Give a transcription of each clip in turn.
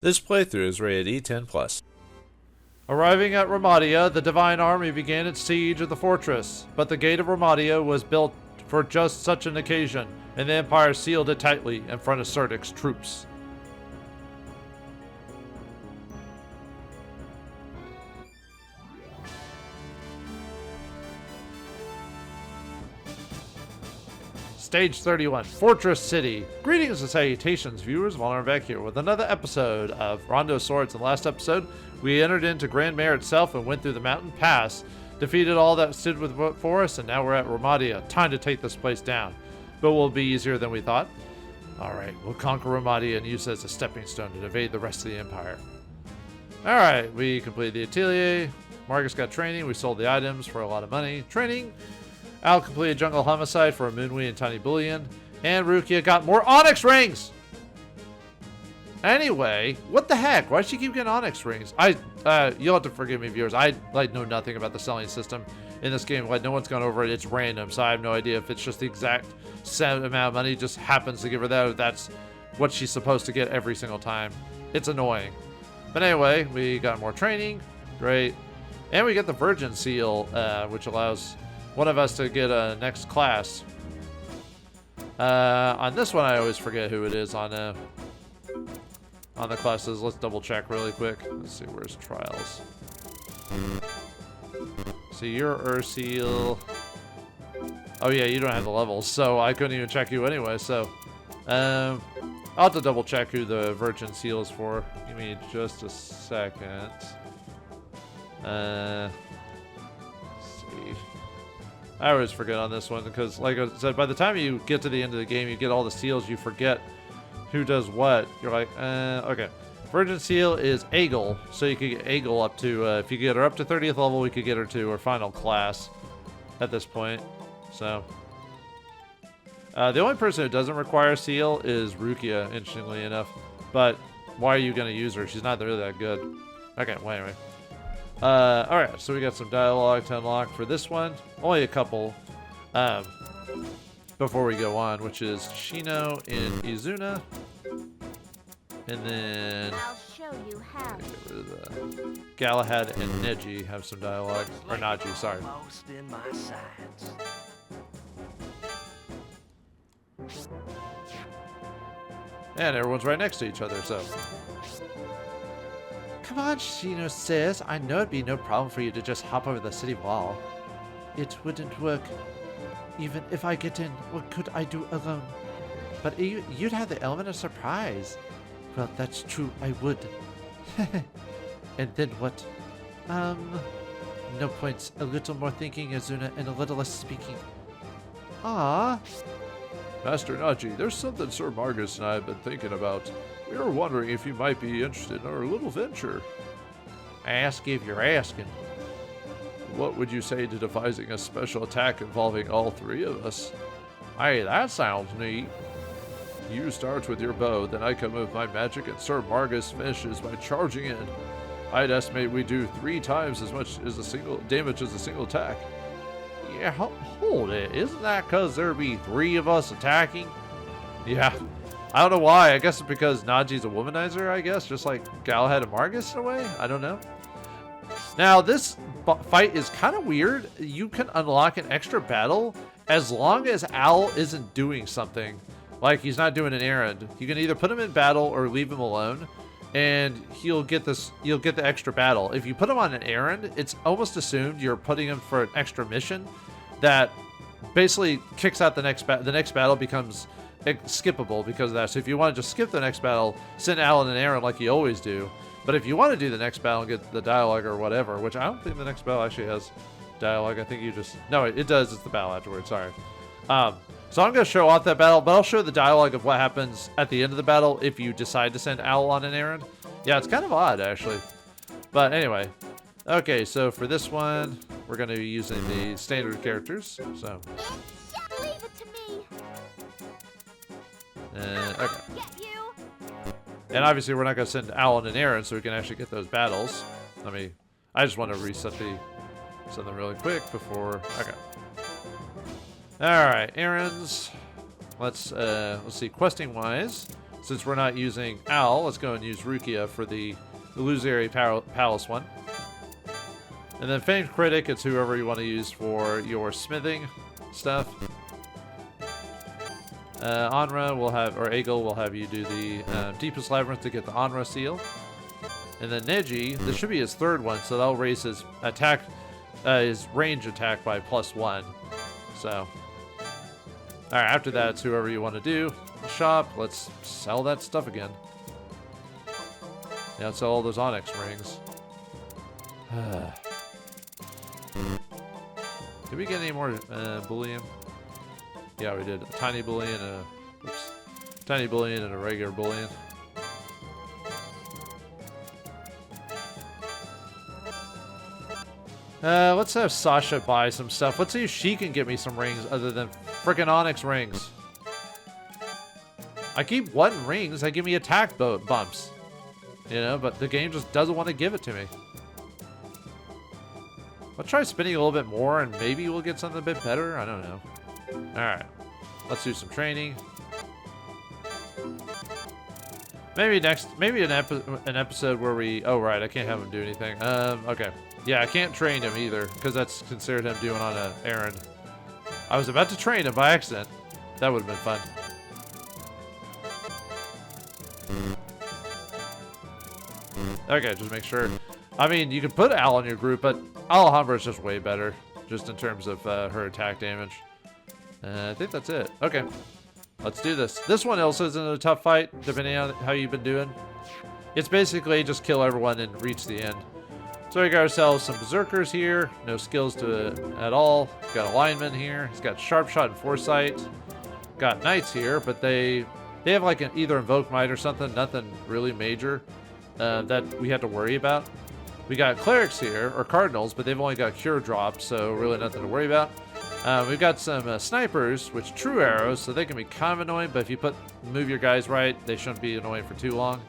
This playthrough is rated E10+. Arriving at Ramadia, the Divine Army began its siege of the fortress, but the Gate of Ramadia was built for just such an occasion, and the Empire sealed it tightly in front of Serdik's troops. Stage 31, Fortress City. Greetings and salutations, viewers. Vauldemare back here with another episode of Rondo of Swords. In the last episode, we entered into Grand Mare itself and went through the mountain pass, defeated all that stood before us, and now we're at Ramadia. Time to take this place down. But will be easier than we thought. Alright, we'll conquer Ramadia and use it as a stepping stone to invade the rest of the Empire. Alright, we completed the atelier. Marcus got training. We sold the items for a lot of money. Training. Al completed Jungle Homicide for a Moonwee and Tiny Bullion. And Rukia got more Onyx Rings! Anyway, what the heck? Why'd she keep getting Onyx Rings? You'll have to forgive me, viewers. I know nothing about the selling system in this game. No one's gone over it. It's random, so I have no idea if it's just the exact set amount of money. Just happens to give her that, or that's what she's supposed to get every single time. It's annoying. But anyway, we got more training. Great. And we get the Virgin Seal, which allows one of us to get a next class. On this one, I always forget who it is on the classes. Let's double check really quick. Let's see, where's trials? So you're Urseal. Oh yeah, you don't have the levels, so I couldn't even check you anyway. So I'll have to double check who the Virgin Seal is for. Give me just a second. Let's see. I always forget on this one because, like I said, by the time you get to the end of the game, you get all the seals, you forget who does what. You're like, okay. Virgin Seal is Aegel, so you could get Aegel up to, if you get her up to 30th level, we could get her to her final class at this point. So, the only person who doesn't require Seal is Rukia, interestingly enough. But why are you going to use her? She's not really that good. Okay, well, anyway. Alright, so we got some dialogue to unlock for this one. Only a couple before we go on, which is Shino and Izuna. And then I'll show you how. Get rid of the Galahad and Neji have some dialogue. Or Naji, sorry. And everyone's right next to each other, so. Come on, Shino sis. I know it'd be no problem for you to just hop over the city wall. It wouldn't work. Even if I get in, what could I do alone? But you'd have the element of surprise. Well, that's true, I would. And then what? No points. A little more thinking, Azuna, and a little less speaking. Ah. Master Naji, there's something Sir Margus and I have been thinking about. We were wondering if you might be interested in our little venture. Ask if you're asking. What would you say to devising a special attack involving all three of us? Hey, that sounds neat. You start with your bow, then I come with my magic, and Sir Margus finishes by charging in. I'd estimate we do 3 times as much as a single damage as a single attack. Yeah, hold it. Isn't that because there'd be 3 of us attacking? Yeah. I don't know why. I guess it's because Naji's a womanizer, I guess. Just like Galahad and Margus in a way. I don't know. Now, this fight is kind of weird. You can unlock an extra battle as long as Al isn't doing something. Like he's not doing an errand. You can either put him in battle or leave him alone. And you'll get the extra battle. If you put him on an errand, it's almost assumed you're putting him for an extra mission that basically kicks out the next battle. The next battle becomes skippable because of that. So if you want to just skip the next battle, send Alan an errand like you always do. But if you want to do the next battle and get the dialogue or whatever, which I don't think the next battle actually has dialogue. I think you just... No, it does. It's the battle afterwards. Sorry. So I'm going to show off that battle, but I'll show the dialogue of what happens at the end of the battle if you decide to send Owl on an errand. Yeah, it's kind of odd, actually. But anyway. Okay, so for this one, we're going to be using the standard characters. So. Leave it to me. Okay. Get you. And obviously, we're not going to send Owl on an errand, so we can actually get those battles. I just want to reset something really quick before. Okay. All right, errands. Let's see. Questing wise, Since we're not using Owl, let's go and use Rukia for the Illusory Palace one. And then Famed Critic, it's whoever you want to use for your smithing stuff. Anra will have, or Egel will have you do the Deepest Labyrinth to get the Anra seal. And then Neji, this should be his third one, so that'll raise his attack, his range attack by +1. So, alright, after that, it's whoever you want to do. Shop, let's sell that stuff again. Yeah, let's sell all those Onyx rings. Did we get any more bullion? Yeah, we did. A tiny bullion and tiny bullion and a regular bullion. Let's have Sasha buy some stuff. Let's see if she can get me some rings other than frickin' Onyx rings. I keep wanting rings. They give me attack bumps. You know, but the game just doesn't want to give it to me. I'll try spending a little bit more and maybe we'll get something a bit better. I don't know. Alright. Let's do some training. Maybe an episode where we... Oh, right. I can't have him do anything. Okay. Yeah, I can't train him either because that's considered him doing on an errand. I was about to train him by accident. That would have been fun. Okay, just make sure. I mean, you can put Al in your group, but Alhambra is just way better, just in terms of her attack damage. I think that's it. Okay, let's do this. This one also isn't a tough fight, depending on how you've been doing. It's basically just kill everyone and reach the end. So we got ourselves some Berserkers here. No skills to it at all. Got a lineman here. He's got Sharp Shot and Foresight. Got Knights here, but they have like an either Invoke Might or something. Nothing really major that we have to worry about. We got Clerics here, or Cardinals, but they've only got Cure Drop, so really nothing to worry about. We've got some Snipers, which true arrows, so they can be kind of annoying, but if you move your guys right, they shouldn't be annoying for too long.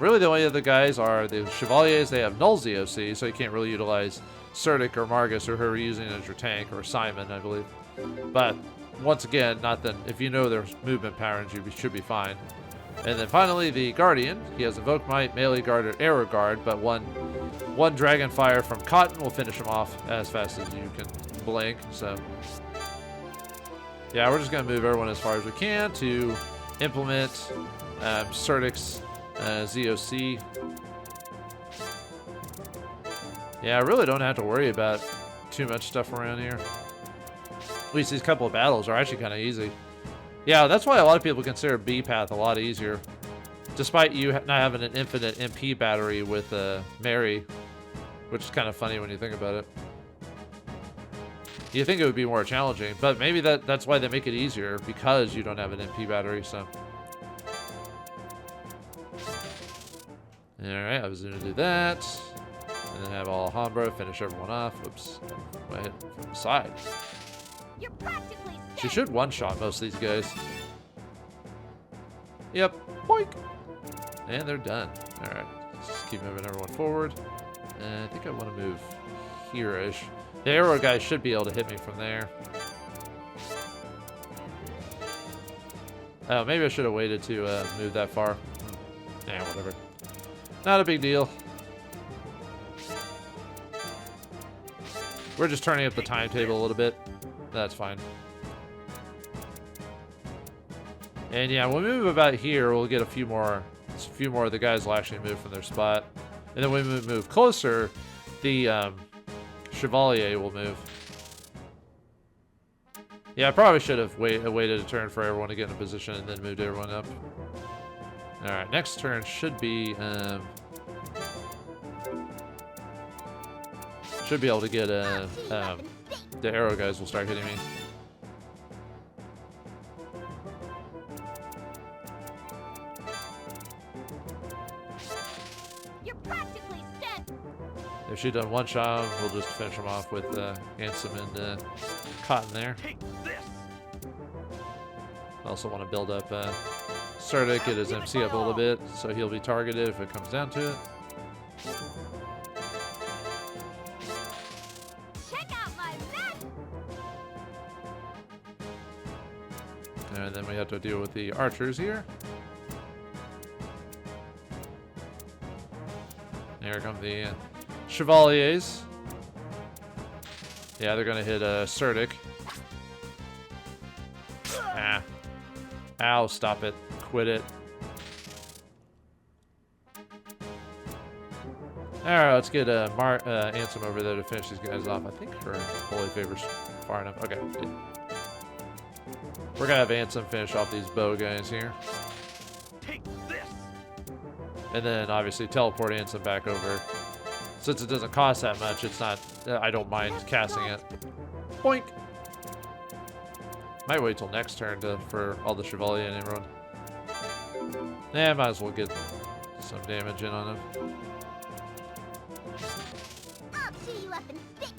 Really the only other guys are the Chevaliers. They have null ZOC, so you can't really utilize Sertic or Margus or whoever you're using as your tank, or Simon, I believe. But once again, if you know their movement patterns, you should be fine. And then finally, the Guardian. He has Invoke Might, Melee Guard, or Arrow Guard, but one Dragon Fire from Cotton will finish him off as fast as you can blink. So, yeah, we're just going to move everyone as far as we can to implement Sertic's ZOC. Yeah, I really don't have to worry about too much stuff around here. At least these couple of battles are actually kind of easy. Yeah, that's why a lot of people consider B-Path a lot easier. Despite you not having an infinite MP battery with Mary, which is kind of funny when you think about it. You think it would be more challenging, but maybe that's why they make it easier, because you don't have an MP battery, so. Alright, I was going to do that. And then have Alhambra finish everyone off. Whoops. I hit from the side. You're practically She should one-shot most of these guys. Yep. Boink. And they're done. Alright. Let's just keep moving everyone forward. I think I want to move here-ish. The arrow guy should be able to hit me from there. Oh, maybe I should have waited to move that far. Yeah, whatever. Not a big deal. We're just turning up the timetable a little bit. That's fine. And yeah, when we move about here, we'll get a few more of the guys will actually move from their spot. And then when we move closer, the Chevalier will move. Yeah, I probably should have waited a turn for everyone to get in a position and then moved everyone up. Alright, next turn should be able to get the arrow guys will start hitting me. You're practically dead. If she'd done one shot, we'll just finish them off with Ansem and Cotton there. I also want to build up Sertic, get his MC up a little bit, so he'll be targeted if it comes down to it. Check out my map. And then we have to deal with the archers here. Here come the Chevaliers. Yeah, they're gonna hit Surdic. Ah. Ow, stop it. Quit it. Alright, let's get Ansem over there to finish these guys off. I think her holy favor's far enough. Okay. Yeah. We're gonna have Ansem finish off these bow guys here. Take this. And then obviously teleport Ansem back over. Since it doesn't cost that much, it's not, I don't mind casting it. Boink! Might wait till next turn for all the Chevalier and everyone. Yeah, might as well get some damage in on him. I'll chew you up and stick.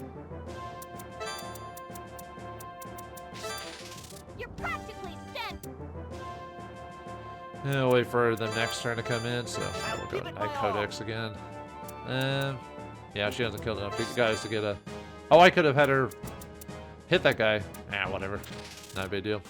You're practically sent. Yeah, wait for the next turn to come in, so we'll go Night Codex again. Yeah, she hasn't killed enough guys to get a... Oh, I could have had her hit that guy. Ah, whatever. Not a big deal.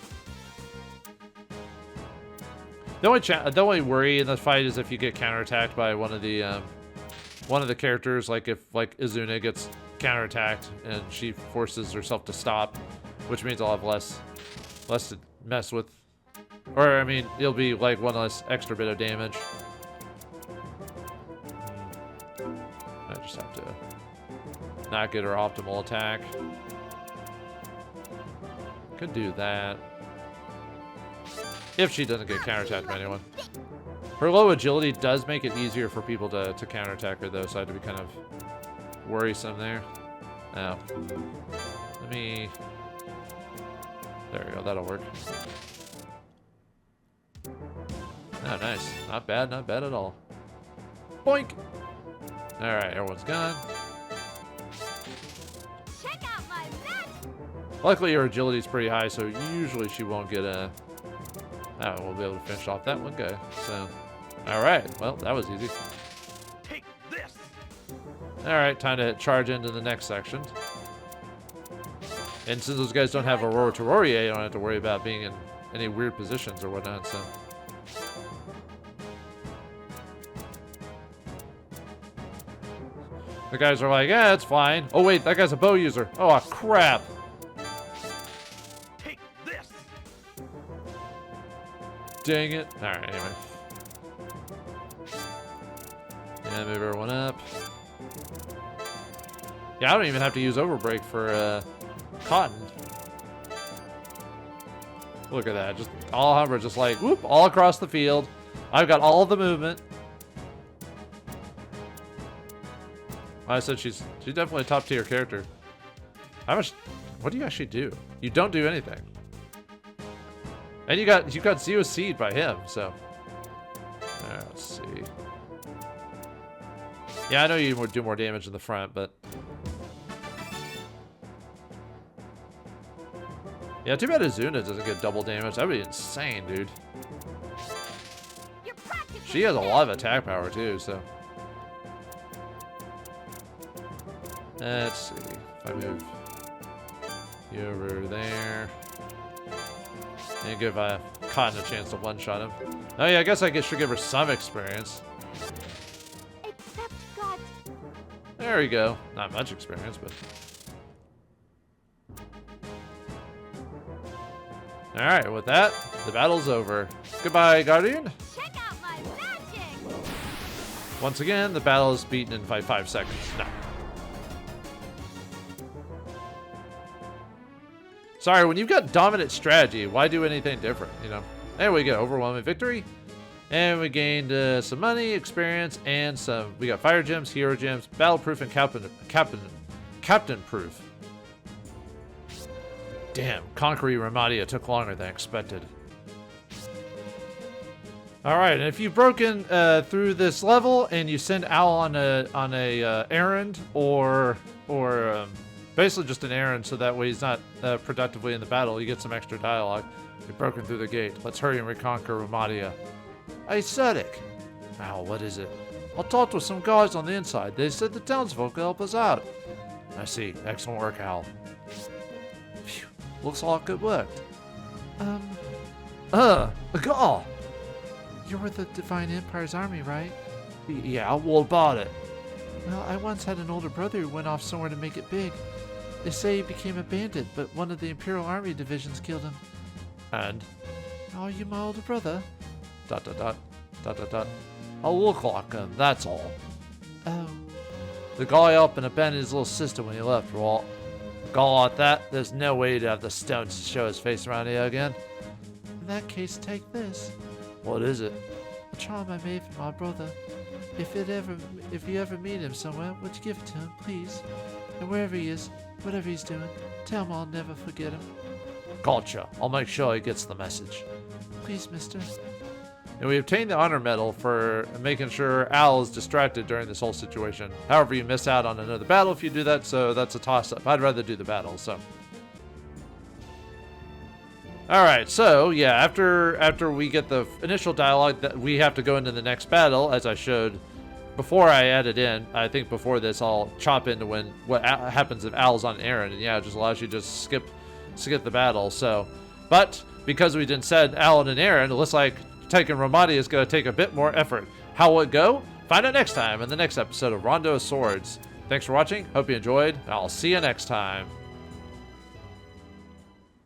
The only worry in the fight is if you get counterattacked by one of the characters, like if Izuna gets counterattacked and she forces herself to stop, which means I'll have less to mess with. Or I mean, it'll be like one less extra bit of damage. I just have to not get her optimal attack. Could do that. If she doesn't get counterattacked by anyone. Her low agility does make it easier for people to counterattack her though, so I have to be kind of worrisome there. Oh. Let me... There we go, that'll work. Oh, nice. Not bad at all. Boink! Alright, everyone's gone. Check out my magic. Luckily, her agility's pretty high, so usually she won't get a... Oh, we'll be able to finish off that one guy. So, alright. Well, that was easy. Take this. Alright, time to charge into the next section. And since those guys don't have Aurora Terroria, you don't have to worry about being in any weird positions or whatnot, so... The guys are like, yeah, it's fine. Oh, wait, that guy's a bow user. Oh, crap. Take this. Dang it. Alright, anyway. And move everyone up. Yeah, I don't even have to use Overbreak for Cotton. Look at that. Just Alhambra just like, whoop, all across the field. I've got all the movement. I said she's definitely a top tier character. How much? What do you actually do? You don't do anything. And you got Zero Seed by him, so. Let's see. Yeah, I know you would do more damage in the front, but. Yeah, too bad Izuna doesn't get double damage. That'd be insane, dude. She has a lot of attack power too, so. Let's see if I move you over there and give Cotton a chance to one-shot him. Oh yeah, I guess should give her some experience. Except God. There we go. Not much experience, but. All right, with that, the battle's over. Goodbye, Guardian. Check out my magic. Once again, the battle is beaten in 5 seconds. No. Sorry, when you've got dominant strategy, why do anything different, you know? There we go, overwhelming victory. And we gained some money, experience, and we got fire gems, hero gems, battle proof, and captain proof. Damn, conquering Ramadia took longer than expected. All right, and if you've broken through this level and you send Al on a errand or basically just an errand, so that way he's not productively in the battle, you get some extra dialogue. You've broken through the gate. Let's hurry and reconquer Ramadia. Hey, Surdic. Al, what is it? I talked with some guys on the inside. They said the townsfolk could help us out. I see. Excellent work, Al. Phew. Looks like it worked. Gal. You're with the Divine Empire's army, right? Yeah, what about it? Well, I once had an older brother who went off somewhere to make it big. They say he became a bandit, but one of the Imperial Army divisions killed him. And? Are you my older brother? ... I look like him, that's all. Oh. The guy up and abandoned his little sister when he left, right? A guy like that, there's no way he'd have the stones to show his face around here again. In that case, take this. What is it? A charm I made for my brother. If you ever meet him somewhere, would you give it to him, please? And wherever he is, whatever he's doing, tell him I'll never forget him. Gotcha. I'll make sure he gets the message. Please, mister. And we obtained the honor medal for making sure Al is distracted during this whole situation. However, you miss out on another battle if you do that, so that's a toss-up. I'd rather do the battle, so. Alright, so yeah, after we get the initial dialogue, that we have to go into the next battle, as I showed before I added in. I think before this, I'll chop into what happens if Al's on an errand, and yeah, it just allows you to just skip the battle, so. But, because we didn't send Al on an errand, it looks like taking Ramadi is going to take a bit more effort. How will it go? Find out next time in the next episode of Rondo of Swords. Thanks for watching. Hope you enjoyed. I'll see you next time.